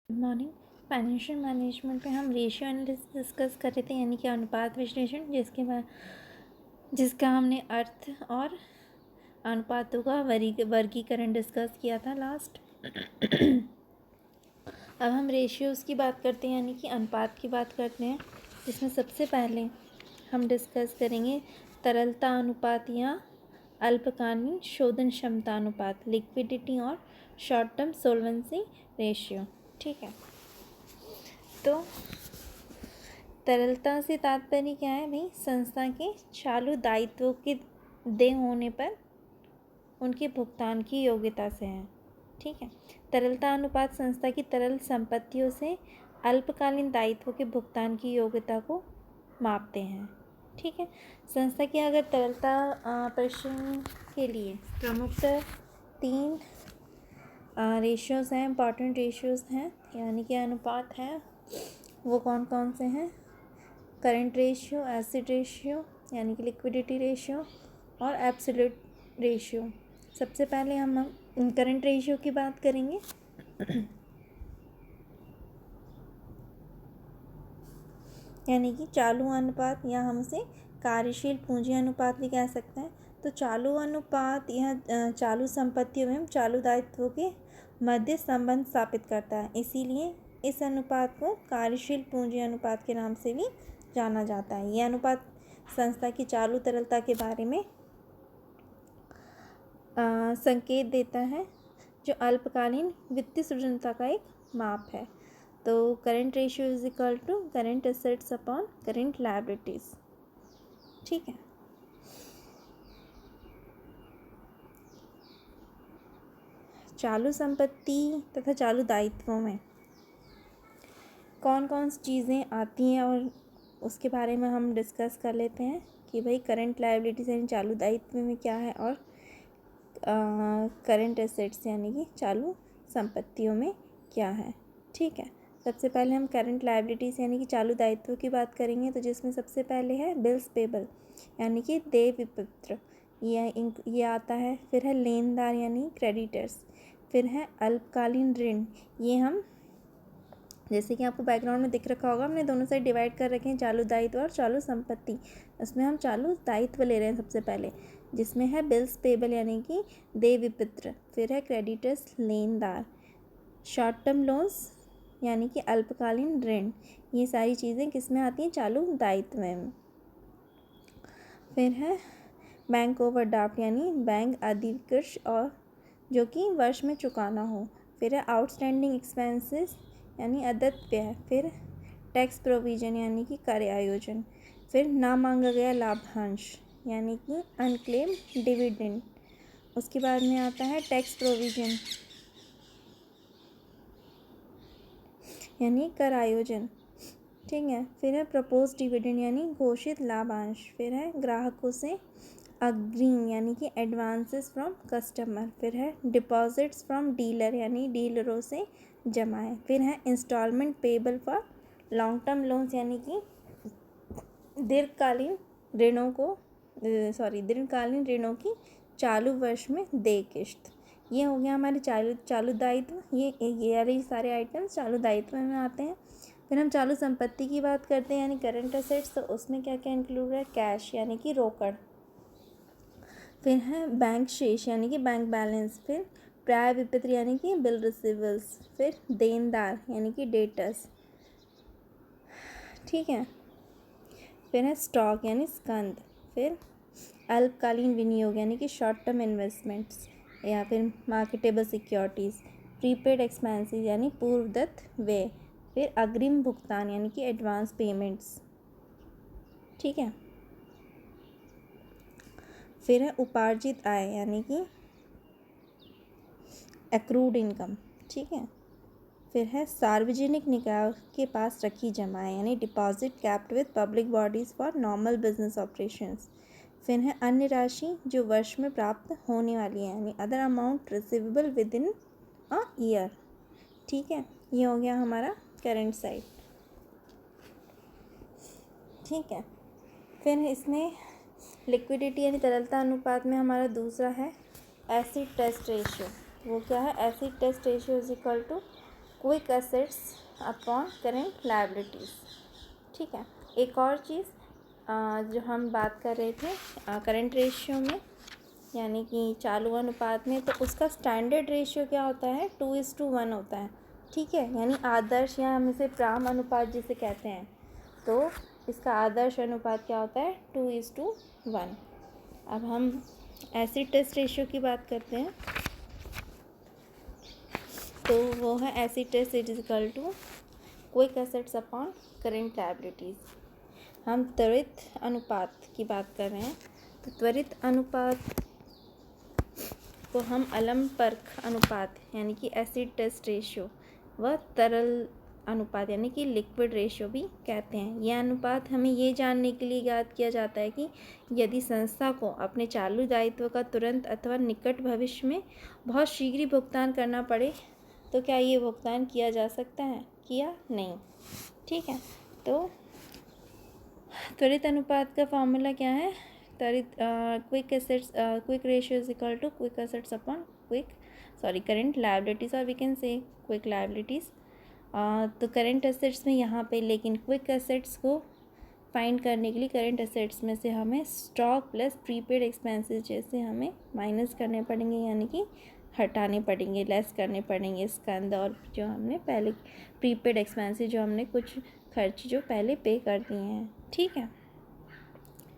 Good morning. Financial management पे हम ratio analysis discuss कर रहे थे, यानी कि अनुपात विश्लेषण, जिसका हमने अर्थ और अनुपातों का वर्गीकरण डिस्कस किया था लास्ट। अब हम रेशियोज़ की बात करते हैं, यानी कि अनुपात की बात करते हैं, जिसमें सबसे पहले हम डिस्कस करेंगे तरलता अनुपात या अल्पकालीन शोधन क्षमता अनुपात, लिक्विडिटी और शॉर्ट टर्म सोल्वेंसी रेशियो। ठीक है, तो तरलता से तात्पर्य क्या है भाई? संस्था के चालू दायित्वों के देय होने पर उनके भुगतान की योग्यता से है। ठीक है, तरलता अनुपात संस्था की तरल संपत्तियों से अल्पकालीन दायित्वों के भुगतान की योग्यता को मापते हैं। ठीक है, संस्था की अगर तरलता परीक्षण के लिए प्रमुखतः 3 रेशियोज़ हैं, इम्पॉर्टेंट रेशियोज़ हैं, यानी कि अनुपात हैं। वो कौन कौन से हैं? करंट रेशियो, एसिड रेशियो यानी कि लिक्विडिटी रेशियो, और एब्सोल्यूट रेशियो। सबसे पहले हम करंट रेशियो की बात करेंगे। यानी कि चालू अनुपात, या हम इसे कार्यशील पूंजी अनुपात भी कह सकते हैं। तो चालू अनुपात यह चालू संपत्तियों एवं चालू दायित्वों के मध्य संबंध स्थापित करता है, इसीलिए इस अनुपात को कार्यशील पूंजी अनुपात के नाम से भी जाना जाता है। यह अनुपात संस्था की चालू तरलता के बारे में संकेत देता है, जो अल्पकालीन वित्तीय सृजनता का एक माप है। तो current ratio is equal to current assets upon current liabilities. ठीक है, चालू संपत्ति तथा चालू दायित्वों में कौन कौन सी चीज़ें आती हैं, और उसके बारे में हम डिस्कस कर लेते हैं कि भाई करंट लायबिलिटीज यानी चालू दायित्व में क्या है, और करंट एसेट्स यानी कि चालू संपत्तियों में क्या है। ठीक है, सबसे पहले हम करंट लायबिलिटीज़ यानी कि चालू दायित्व की बात करेंगे, तो जिसमें सबसे पहले है बिल्स पेबल यानी कि देय विपत्र, ये आता है। फिर है लेनदार यानी क्रेडिटर्स। फिर है अल्पकालीन ऋण, ये हम जैसे कि आपको बैकग्राउंड में दिख रखा होगा, हमने दोनों साइड डिवाइड कर रखे हैं, चालू दायित्व और चालू संपत्ति। उसमें हम चालू दायित्व ले रहे हैं सबसे पहले, जिसमें है बिल्स पेबल यानी कि देय विपत्र। फिर है क्रेडिटर्स लेनदार, शॉर्ट टर्म लोन्स यानी कि अल्पकालीन ऋण। ये सारी चीज़ें किस में आती हैं? चालू दायित्व में। फिर है बैंक ओवरड्राफ्ट यानी बैंक अधिकृत और जो कि वर्ष में चुकाना हो। फिर है आउटस्टैंडिंग एक्सपेंसेस यानी अदत्त व्यय। फिर टैक्स प्रोविजन यानी कि कर आयोजन। फिर ना मांगा गया लाभांश यानी कि अनक्लेम डिविडेंड। उसके बाद में आता है टैक्स प्रोविजन यानी कर आयोजन। ठीक है, फिर है प्रपोज डिविडेंड यानी घोषित लाभांश। फिर है ग्राहकों से अग्रिम यानी कि एडवांसेस फ्रॉम कस्टमर। फिर है डिपॉजिट्स फ्रॉम डीलर यानी डीलरों से जमाएं। फिर है instalment payable for long term loans यानी कि दीर्घकालीन ऋणों की चालू वर्ष में देय किश्त। ये हो गया हमारे चालू दायित्व। ये वाले सारे आइटम्स चालू दायित्व में आते हैं। फिर हम चालू संपत्ति की बात करते हैं यानी करंट एसेट्स, तो उसमें क्या क्या इंक्लूड है? कैश यानी कि रोकड़। फिर है बैंक शेष यानी कि बैंक बैलेंस। फिर प्राप्य विपत्र यानी कि बिल रिसीवेबल्स। फिर देनदार यानी कि डेटर्स। ठीक है, फिर है स्टॉक यानी स्कंद। फिर अल्पकालीन विनियोग यानी कि शॉर्ट टर्म इन्वेस्टमेंट्स या फिर मार्केटेबल सिक्योरिटीज़। प्रीपेड एक्सपेंसेस यानी पूर्वदत्त व्यय। फिर अग्रिम भुगतान यानी कि एडवांस पेमेंट्स। ठीक है, फिर है उपार्जित आय यानी कि एक्रूड इनकम। ठीक है, फिर है सार्वजनिक निकाय के पास रखी जमाएं यानी deposit capped with public bodies for normal business operations. फिर है अन्य राशि जो वर्ष में प्राप्त होने वाली है यानी other amount receivable with in a year. ठीक है, ये हो गया हमारा करंट साइड। ठीक है, फिर इसमें लिक्विडिटी यानी तरलता अनुपात में हमारा दूसरा है एसिड टेस्ट रेशियो। वो क्या है? Acid test ratio is equal to quick assets upon current liabilities. ठीक है, एक और चीज़ जो हम बात कर रहे थे करंट रेशियो में यानी कि चालू अनुपात में, तो उसका स्टैंडर्ड रेशियो क्या होता है, 2:1 होता है। ठीक है, यानी आदर्श या हम इसे प्राम अनुपात जिसे कहते हैं, तो इसका आदर्श अनुपात क्या होता है, 2:1। अब हम एसिड टेस्ट रेशियो की बात करते हैं, तो वो है acid test is equal to quick assets upon current liabilities. हम त्वरित अनुपात की बात कर रहे हैं, तो त्वरित अनुपात को हम अलम्परक अनुपात यानी कि एसिड टेस्ट रेशियो व तरल अनुपात यानी कि लिक्विड रेशियो भी कहते हैं। यह अनुपात हमें ये जानने के लिए याद किया जाता है कि यदि संस्था को अपने चालू दायित्व का तुरंत अथवा निकट भविष्य में बहुत शीघ्र भुगतान करना पड़े तो क्या ये भुगतान किया जा सकता है, किया नहीं। ठीक है, तो त्वरित अनुपात का फॉर्मूला क्या है, quick ratio is equal to quick assets upon current liabilities, और we can say quick liabilities. तो करेंट एसेट्स में यहाँ पे, लेकिन क्विक एसेट्स को फाइंड करने के लिए करेंट एसेट्स में से हमें स्टॉक प्लस प्रीपेड एक्सपेंसेस जैसे हमें माइनस करने पड़ेंगे, यानी कि हटाने पड़ेंगे, लेस करने पड़ेंगे इसका अंदर, और जो हमने पहले प्रीपेड एक्सपेंसेस जो हमने कुछ खर्च जो पहले पे कर दिए हैं। ठीक है,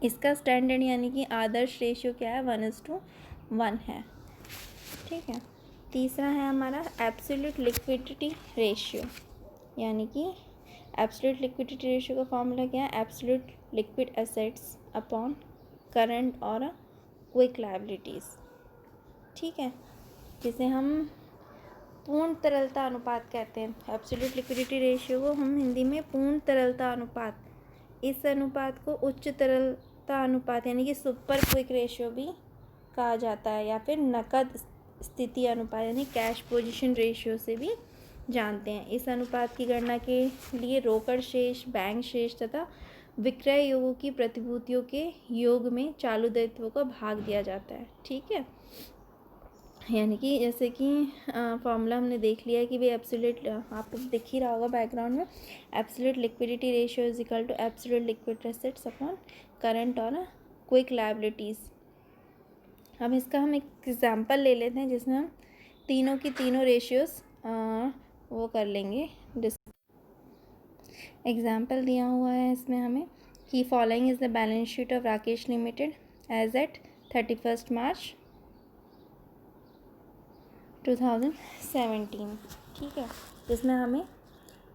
इसका स्टैंडर्ड यानी कि आदर्श रेशियो क्या है, 1:1 है। ठीक है, तीसरा है हमारा एब्सोल्यूट लिक्विडिटी रेशियो, यानी कि एब्सोल्यूट लिक्विडिटी रेशियो का फॉर्मूला क्या है, absolute liquid assets upon current और क्विक लायबिलिटीज़। ठीक है, जिसे हम पूर्ण तरलता अनुपात कहते हैं। एब्सोल्यूट लिक्विडिटी रेशियो को हम हिंदी में पूर्ण तरलता अनुपात, इस अनुपात को उच्च तरलता अनुपात यानी कि सुपर क्विक रेशियो भी कहा जाता है, या फिर नकद स्थिति अनुपात यानी कैश पोजीशन रेशियो से भी जानते हैं। इस अनुपात की गणना के लिए रोकड़ शेष, बैंक शेष तथा विक्रय योगों की प्रतिभूतियों के योग में चालू दायित्वों को भाग दिया जाता है। ठीक है, यानी कि जैसे कि फॉर्मूला हमने देख लिया है कि भाई एब्सोल्यूट, आपको दिख ही रहा होगा बैकग्राउंड में, absolute liquidity ratio is equal to absolute liquid assets upon current और क्विक लायबिलिटीज़। अब इसका हम एक एग्जांपल ले लेते हैं जिसमें हम तीनों की तीनों रेशियोस वो कर लेंगे। एग्जांपल दिया हुआ है इसमें हमें कि following is the balance sheet of Rakesh limited as at 31 March 2017। ठीक है, जिसमें हमें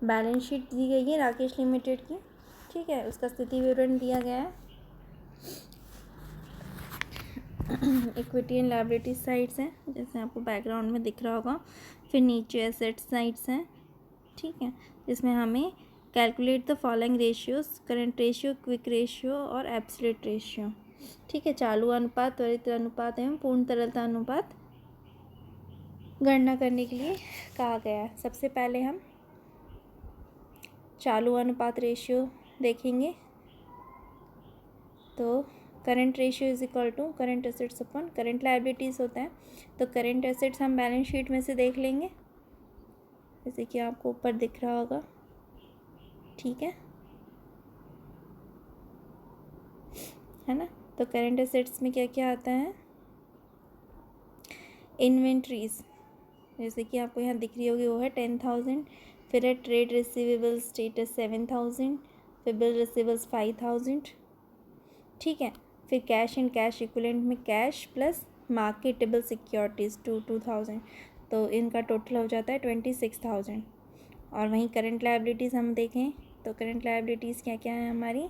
बैलेंस शीट दी गई है राकेश लिमिटेड की। ठीक है, उसका स्थिति विवरण दिया गया है, इक्विटी एंड लायबिलिटी साइड्स हैं जैसे आपको बैकग्राउंड में दिख रहा होगा, फिर नीचे एसेट साइड्स हैं। ठीक है, जिसमें हमें calculate the following ratios, current ratio, quick ratio और एब्सोल्यूट रेशियो। ठीक है, चालू अनुपात, त्वरित अनुपात एवं पूर्ण तरलता अनुपात गणना करने के लिए कहा गया है। सबसे पहले हम चालू अनुपात रेशियो देखेंगे, तो current ratio is equal to current assets upon current liabilities होता है। तो करंट एसेट्स हम बैलेंस शीट में से देख लेंगे, जैसे कि आपको ऊपर दिख रहा होगा। ठीक है ना, तो करंट एसेट्स में क्या क्या आता है, इन्वेंट्रीज जैसे कि आपको यहाँ दिख रही होगी वो है 10,000, फिर है ट्रेड रिसीवेबल स्टेटस 7,000, फिर बिल रिसीवेबल्स 5,000। ठीक है, फिर कैश एंड कैश इक्विवेलेंट में कैश प्लस मार्केटेबल सिक्योरिटीज़ 2,000, तो इनका टोटल हो जाता है 26,000। और वहीं करंट लायबिलिटीज़ हम देखें तो करंट लायबिलिटीज़ क्या क्या है हमारी,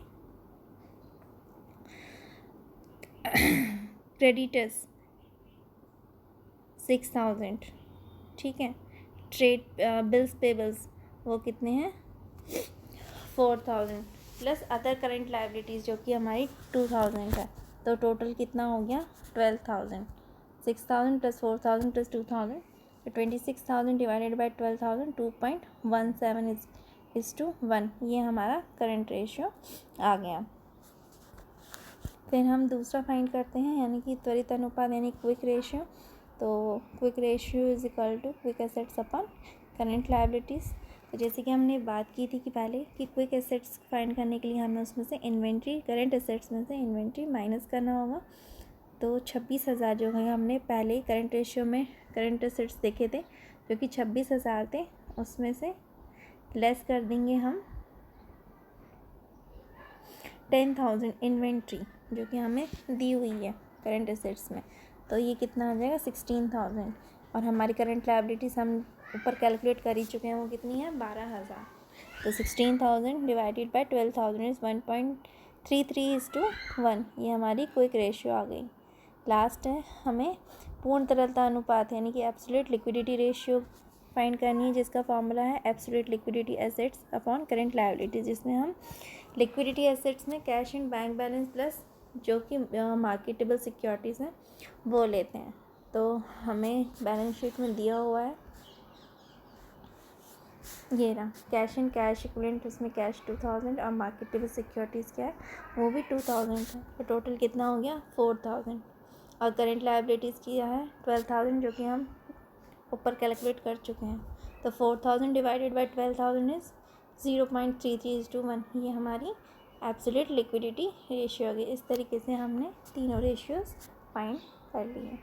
क्रेडिटर्स 6,000। ठीक है, ट्रेड बिल्स पेबल्स वो कितने हैं, 4,000 प्लस अदर करंट लायबिलिटीज़ जो कि हमारी 2,000 है, तो टोटल कितना हो गया 12,000। 6,000 प्लस 4,000 प्लस 2,000, तो 26,000 डिवाइडेड बाई 12,000, 2.17 इज टू 1, ये हमारा करंट रेशियो आ गया। फिर हम दूसरा फाइंड करते हैं यानी कि त्वरित अनुपात यानी क्विक रेशियो। तो quick ratio is equal to quick assets upon current liabilities. तो जैसे कि हमने बात की थी कि पहले कि क्विक एसेट्स फाइंड करने के लिए हमें उसमें से इन्वेंट्री, करंट एसेट्स में से इन्वेंट्री माइनस करना होगा। तो 26,000 जो है हमने पहले ही करंट रेशियो में करंट एसेट्स देखे थे जो कि 26,000 थे, उसमें से लेस कर देंगे हम 10,000 इन्वेंट्री जो कि हमें दी हुई है करंट एसेट्स में। तो ये कितना आ जाएगा 16,000। और हमारी करंट लायबिलिटीज़ हम ऊपर कैलकुलेट कर ही चुके हैं, वो कितनी है 12,000। तो 16,000 डिवाइडेड बाय 12,000 इज़ 1.33:1। ये हमारी क्विक रेशियो आ गई। लास्ट है, हमें पूर्ण तरलता अनुपात यानी कि एब्सोल्यूट लिक्विडिटी रेशियो फाइंड करनी है, जिसका फॉर्मूला है absolute liquidity assets upon current liability, जिसमें हम लिक्विडिटी एसेट्स में cash and bank balance plus जो कि मार्केटेबल सिक्योरिटीज़ हैं वो लेते हैं। तो हमें बैलेंस शीट में दिया हुआ है ये रहा कैश एंड कैश इक्विवेलेंट, उसमें कैश 2,000 और मार्केटेबल सिक्योरिटीज़ क्या है वो भी 2,000 है। तो टोटल कितना हो गया 4,000। और करंट लायबिलिटीज़ किया है 12,000 जो कि हम ऊपर कैलकुलेट कर चुके हैं। तो 4,000 डिवाइडेड बाई 12,000 इज़ 0.33:1। ये हमारी एब्सोल्यूट लिक्विडिटी रेशियो होगी। इस तरीके से हमने तीनों रेशियोज़ फाइंड कर लिए।